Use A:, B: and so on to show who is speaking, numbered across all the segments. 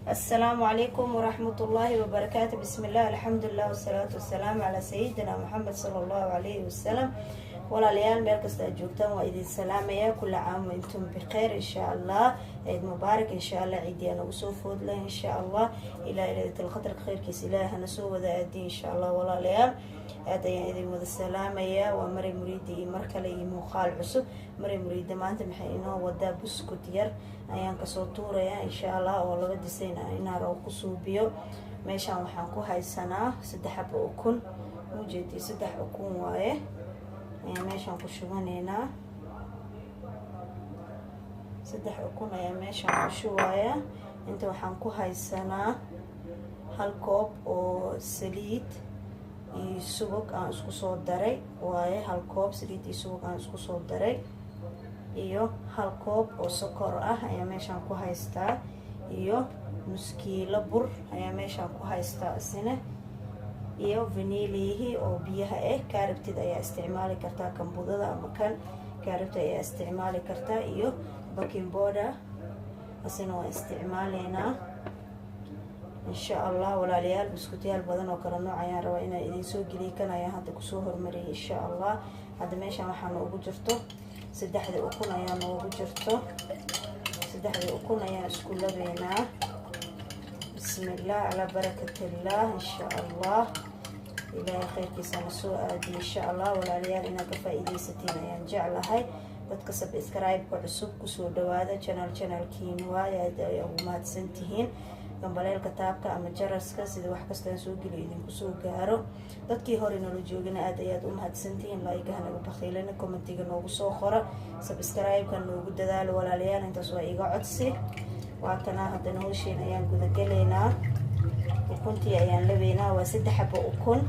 A: السلام عليكم ورحمة الله وبركاته. بسم الله الحمد لله والصلاة والسلام على سيدنا محمد صلى الله عليه وسلم. walaalyaal meel kasta aad joogtaan waa idin salaamaya kula caam intum bikheer insha allah. ciid mubaarak insha allah. ciidii aan ugu soo foodla insha allah ilaa ilaahatul qadar khayrkiisa ilaahay hana soo wada aadi insha allah. walaalyaal aad ayaan idin wada salaamaya. waa Mari Muriidi iyo mar kale iyo muuqaal cusub. Mari Muriidi maanta maxay inoo wadaa buskud yar ayaan kasoo tuuraya insha allah oo laga disayn inaan raaw ku suubiyo. meeshaan waxaan ku haysanaa 3 xabo ukun. mujeedii 3 ukun waaye meeshaan ku shubaneynaa. 3 ukun ayaa meeshaan ku shubaya. inta waxaan ku haysanaa 1 koob oo saliid iyo subag aan isku soo daray waaye. 1 koob saliid iyo subag aan isku soo daray iyo 1 koob oo sokor ah ayaa meeshaan ku haystaa iyo nus kiilo bur ayaa meeshaan ku haystaa isna iyo vanillihi oo biyaha kaaribtid ayaa isticmaali kartaa kambudada ama kan kaaribta ayaa isticmaali kartaa iyo baking powder asina waa isticmaaleynaa insha allah. walaalyaal buskutyaal badan oo kala nooc ayaan rabaa inaan idin soo geliyo kan ayaan hadda kusoo hormariyay insha allah. hadda meeshaan waxaa noogu jirto 3 ukun ayaa noogu jirto. 3 ukun ayaan isku labeynaa. bismillah ala barakatillah insha allah. ilaahay khayrkiisana soo aadi insha allah. walaalyaal inaad ka faa'iidaysatiin ayaan jeclahay. dadka subscribe-ka cusub kusoo dhawaada channelkiina waaye aad ay ugu mahadsantihiin. gambaleelka taabka ama jaraska sida wax kasta aan soo geliyo idinku soo gaaro. dadkii hore nolol joogina aad ayaad u mahadsantihiin. like-ga naga bakhiilana, commentiga noogu soo qora, subscribe-ka noogu dadaalo walaalyaal. intaas waa iga codsi. waa kana haddana hawshiin ayaan guda gelaynaa. ukuntii ayaan labeynaa. waa 3 xabo ukun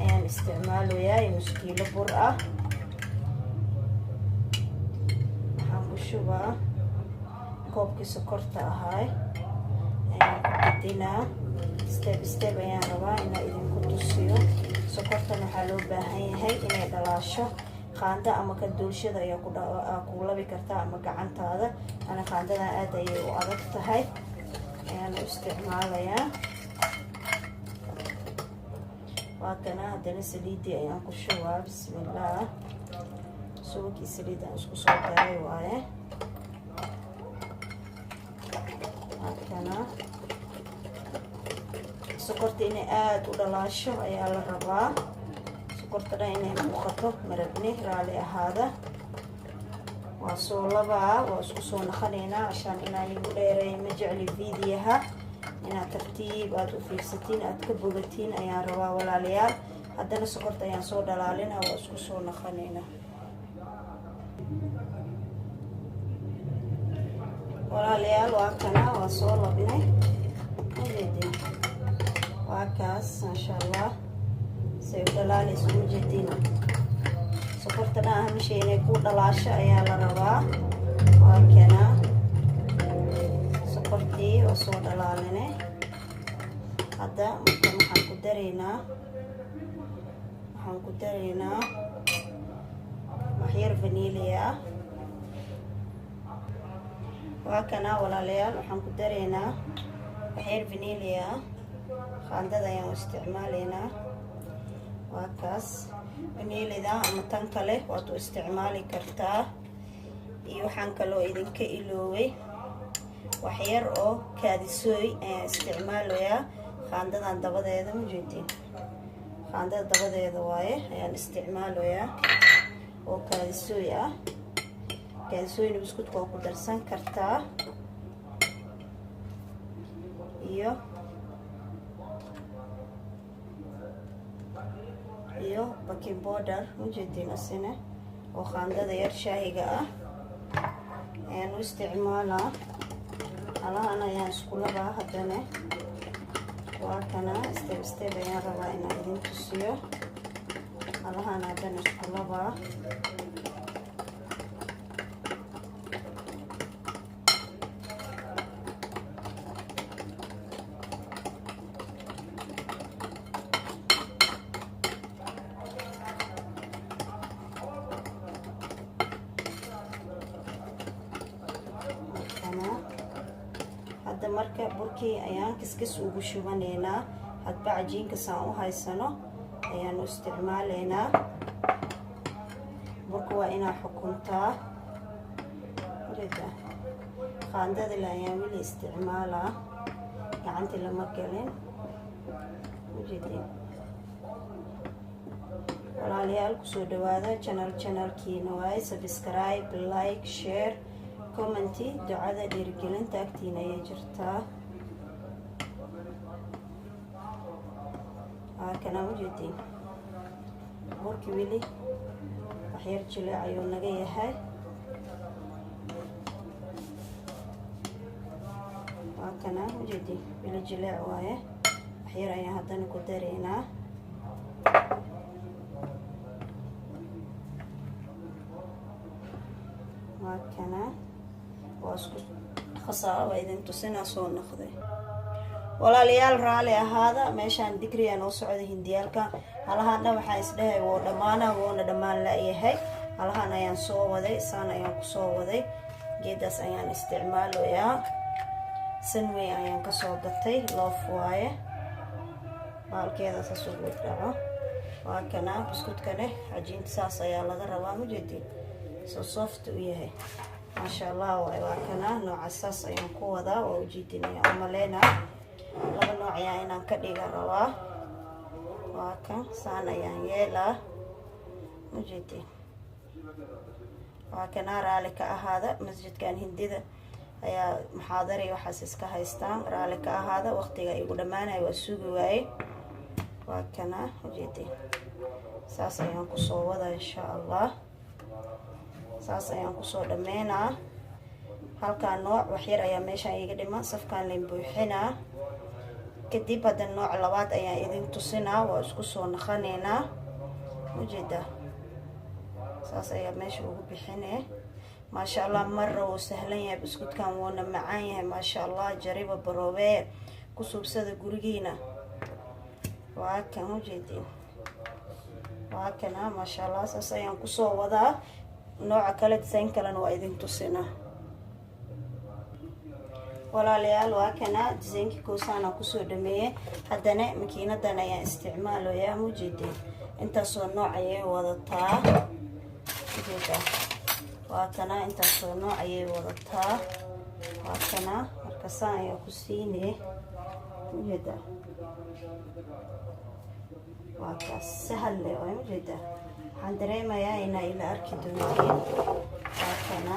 A: ayaan isticmaalayaa iyo nus kiilo bur ah. waxaan ku shubaa koobkii sokorta ahaay ayaan ku gedinaa. step ayaan rabaa inaan idinku tusiyo. sokortan waxaa loo baahan yahay inay dhalaasho. qaanda ama ka duulshada ayaa ku labi kartaa ama gacantaada. ana qaandadan aad ayay u adag tahay ayaan u isticmaalayaa. waa kana haddana saliidii ayaan ku shubaa. bismillah. subagii saliid aan isku soo daray waaye. waa kana sokorta inay aad u dhalaasho ayaa la rabaa. sokorta dhan inay muuqato marabni raali ahaada. waa soo labaa. waa isku soo naqaneynaa cashaan inaan igu dheereey ma jecli fiidiyaha. inaad tartiib aad u fiirsatiin aad ka bogatiin ayaan rabaa walaalayaal. haddana sokorta ayaan soo dhalaalinaa. waa isku soo naqaneynaa walaalayaal. waa kana waa soo labnay. waa kaas maasha allah say u dhalaalayso mujeediina. sokorta dhan ahamisha inay ku dhalaasho ayaa la rabaa. waa kana sokortii oo soo dhalaalinay. hadda markan waxaan ku daraynaa waxyar vanillia ah. waa kana walaalayaal waxaan ku daraynaa waxyar vanillia ah. qaandada ayaan isticmaalaynaa. waa kaas vanillida ama tan kale waad u isticmaali kartaa. iyo waxaan kaloo idinka ilooway waxyar oo kaadisooy ayaan isticmaalayaa. qaandadan dabadeeda mujeedin. qaandada dabadeeda waaye ayaan isticmaalayaa oo kaadisooy ah. kaadisooyna buskudka waa ku darsan kartaa iyo baking powder mujeedin asina oo qaandada yar shaahiga ah ayaan u isticmaalaa. alahan ayaan isku labaa. haddana waa kana step ayaan rabaa inaan idin tusiyo. alahan haddana isku labaa. hadda marka burkii ayaan kiskis ugu shubaneynaa hadba cajiinka saan u haysano ayaan u isticmaaleynaa burka waa inaa xukuntaa qaandada la ayaan weli isticmaalaa gacantii lama gelin ujeedin walaalayaal kusoo dhawaada channelkiina waaye subscribe like share commenti ducada dhiirigelinta agtiina ayay jirtaa kana ujeedin burki weli waxyar jileec ayuu naga yahay kana ujeedin weli jileec waaye waxyar ayaan haddana ku dareynaa kana waa isku khasaaro waa idin tusinaa soo noqday walaalayaal raali ahaada meeshaan digriya noo socda hindiyaalka halahaan dhan waxaan isdhahay woo dhammaana woona dhammaan la-yahay halahaan ayaan soo waday saan ayaan kusoo waday geedaas ayaan isticmaalayaa sanway ayaan kasoo gatay loof waaye baalkeedaas asugu dhaco waa kana buskudkane cajiinta saas ayaa laga rabaa mujeedin soo soft u yahay maasha allah waay waa kana nooca saas ayaan ku wadaa waa ujeedinaya umaleynaa laba nooc ayaa inaan ka dhiga rabaa waa kan saan ayaan yeelaa ujeedin waa kana raali ka ahaada masjidkan hindida ayaa muxaadaray waxaas iska haystaan raali ka ahaada waqtiga igu dhammaanaya waa sugi waaye waa kana ujeedin saas ayaan kusoo wadaa insha allah saas ayaan kusoo dhameynaa halkaan nooc waxyar ayaa meeshaan iga dhiman safkaan layn buuxinaa kadib hadda nooc labaad ayaan idin tusinaa waa isku soo naqaneynaa ujeeda saas ayaa meesha ugu bixine maasha allah marra wuu sahlan yahay buskudkan wuuna macaan yahay maasha allah jariba baroobee ku suubsada gurigiina waa kan ujeedin waa kana maasha allah saas ayaan kusoo wadaa nooca kale design kalena waa idin tusinaa walaalayaal waa kana designkii koosaana kusoo dhameeyey haddana makiinadan ayaan isticmaalayaa mujeedin intaasoo nooc ayay wadataa ujeeda waa kana intaasoo nooc ayay wadataa waa kana marka saan ayaa ku siinay ujeeda waa kaas sahal leh waa ujeeda waxaan dareemayaa inaa ila arki doontiin waa kana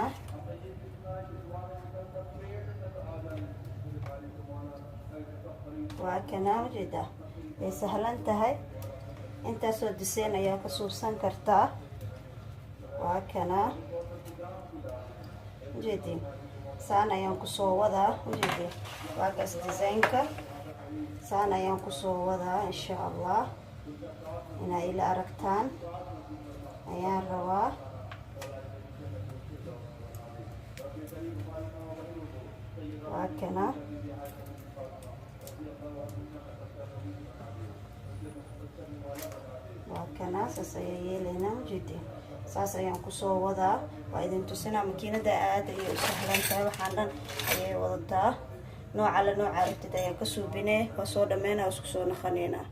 A: waa kana ujeeda way sahlan tahay intaasoo diseen ayaa ka suubsan kartaa waa kana ujeedin saan ayaan kusoo wadaa ujeedin waa kaas desaynka saan ayaan kusoo wadaa insha allah inaa ila aragtaan ayaan rabaa waa kana waa kana saas ayaa yeelaynaa ujeedin saas ayaan kusoo wadaa waa idin tusinaa makiinada aad ayay u sahlan tahay waxaan dhan ayay wadataa nooca la nooca aragtid ayaan ka suubinee waa soo dhameynaa isku soo naqaneynaa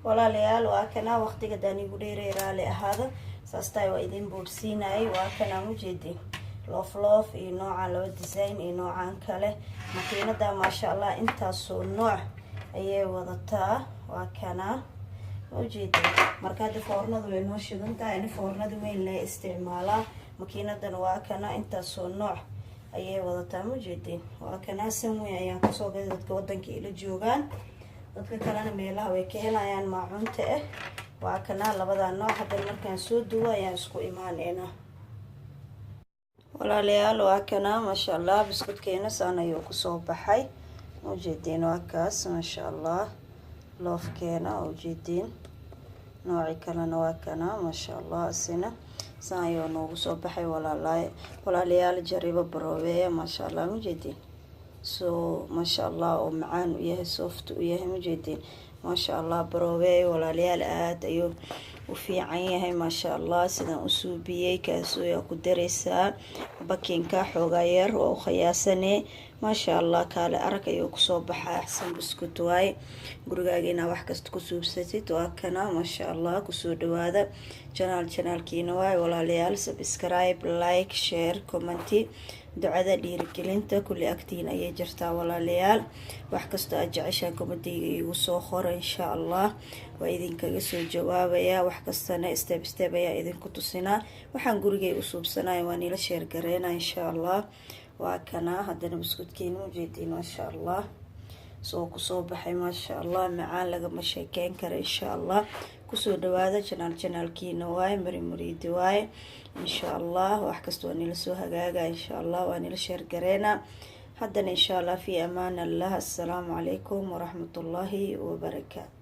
A: walaalayaal waa kana waqtiga daanigu dheeray raali ahaada saas tahay waa idin boodhsiinayay waa kana ujeedin loof iyo noocan laba design iyo noocan kale makiinada maasha allah intaasoo nooc ayay wadataa waa kana ujeedin marka hadda foornadu way noo shidan tahay in foornada weyn la isticmaalaa makiinadan waa kana intaasoo nooc ayay wadataa ujeedin waa kana san weyn ayaan kasoo gaday dadka wadanka ila joogaan dadka kalena meelaha way ka helayaan maacuunta waa kana labada nooc hadda markaan soo duwo ayaan isku imaaneynaa walaalayaal waa kana maasha allah biskudkeena saan ayuu kusoo baxay ujeedin waa kaas maasha allah loofkeena ujeedin nooci kalena waa kana maasha allah asina saan ayuu noogu soo baxay walaalayaal jariba baroobeeya maasha allah ujeedin soo maasha allah oo macaan u yahay soft u yahay ujeedin maasha allah baroobeey walaalayaal aad ayuu u fiican yahay maasha allah sidaan u suubiyey kaasoo yaa ku dareysaa bakinka xoogaa yar oo u khiyaasane maasha allah kaale arag ayuu kusoo baxaa axsan buskut waaye gurigaaga inaa wax kasta ku suubsatid waa kana maasha allah kusoo dhawaada janaalkiina waaye walaalayaal subscribe like share commenti ducada dhiirigelinta kulli agtiin ayay jirtaa walaalayaal wax kastoo aad jeceshaan komadayga iigu soo qora insha allah waa idinkaga soo jawaabaya wax kastana step ayaa idinku tusinaa waxaan gurigay u suubsanaya waa nila sheer gareena insha allah waa kana haddana buskudkeena ujeediin maasha allah soo kusoo baxay maasha allah macaan lagama sheekeyn kara insha allah kusoo dhawaada janaalkiina waaye muriidi waaye insha allah wax kasta waa nila soo hagaaga insha allah waa nila sheer gareena haddana insha allah fi amaan allah. assalaamu calaykum waraxmatullaahi wabarakaatu.